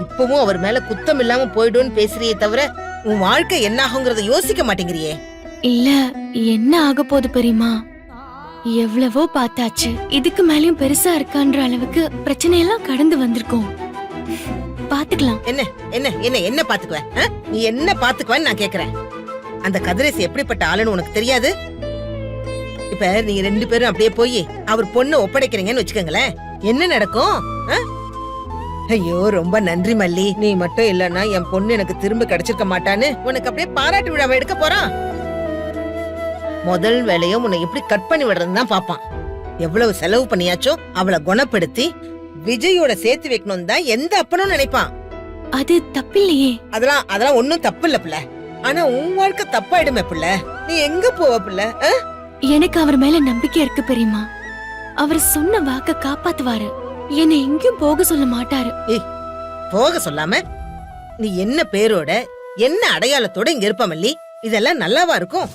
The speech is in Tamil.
இப்பவும் அவர் மேல குத்தம் இல்லாம போயிடும்னு பேசுறியே தவிர உன் வாழ்க்கை என்ன ஆகுங்கிறத யோசிக்க மாட்டேங்கிறியே. இல்ல, என்ன ஆக போகுது பெரியமா? எவ்வளவோ பார்த்தாச்சு. இதுக்கு மேலயும் பெருசா இருக்கான்ற அளவுக்கு பிரச்சனை எல்லாம் கடந்து வந்திருக்கோம். பாத்துக்கலாம். என்ன என்ன என்ன என்ன பாத்துக்குவ? நீ என்ன பாத்துக்குவன்னு நான் கேக்குறேன். அந்த கதிரேசி எப்படிப்பட்ட ஆளுன்னு உனக்கு தெரியாது? இப்ப நீ 2 பேரும் அப்படியே போய் அவர் பொண்ணு ஒப்படைக்கிறீங்கன்னு வச்சுக்கோங்களேன், என்ன நடக்கும்? ஐயோ, ரொம்ப நன்றி மல்லி. நீ மட்டும் இல்லன்னா என் பொண்ணு எனக்கு திரும்ப கிடைச்சிருக்க மாட்டான்னு உனக்கு அப்படியே பாராட்டு விழாவை எடுக்க போறான். முதல் வேலையை உன்னை எப்படி கட் பண்ணி விடுறதுன்னு தான் பாப்பான். எவ்வளவு செலவு பண்ணியாச்சோ அவளை குணப்படுத்தி விஜயோட சேர்த்து வைக்கணும் தான் எந்த அப்பனும் நினைப்பான். அது தப்பில்லையே. அதெல்லாம் ஒண்ணும் தப்பு இல்ல பிள்ளை. ஆனா உன் வாழ்க்கை தப்பாயிடுமே பிள்ளை. நீ எங்க போவ பிள்ளை? எனக்கு அவர் மேல நம்பிக்கை இருக்கு பெரியமா. அவர் சொன்ன வாக்க காப்பாத்துவாரு. என்னை எங்கேயும் போக சொல்ல மாட்டாரு. போக சொல்லாம நீ என்ன பேரோட என்ன அடையாளத்தோட இங்க இருப்ப மல்லி? இதெல்லாம் நல்லாவா இருக்கும்?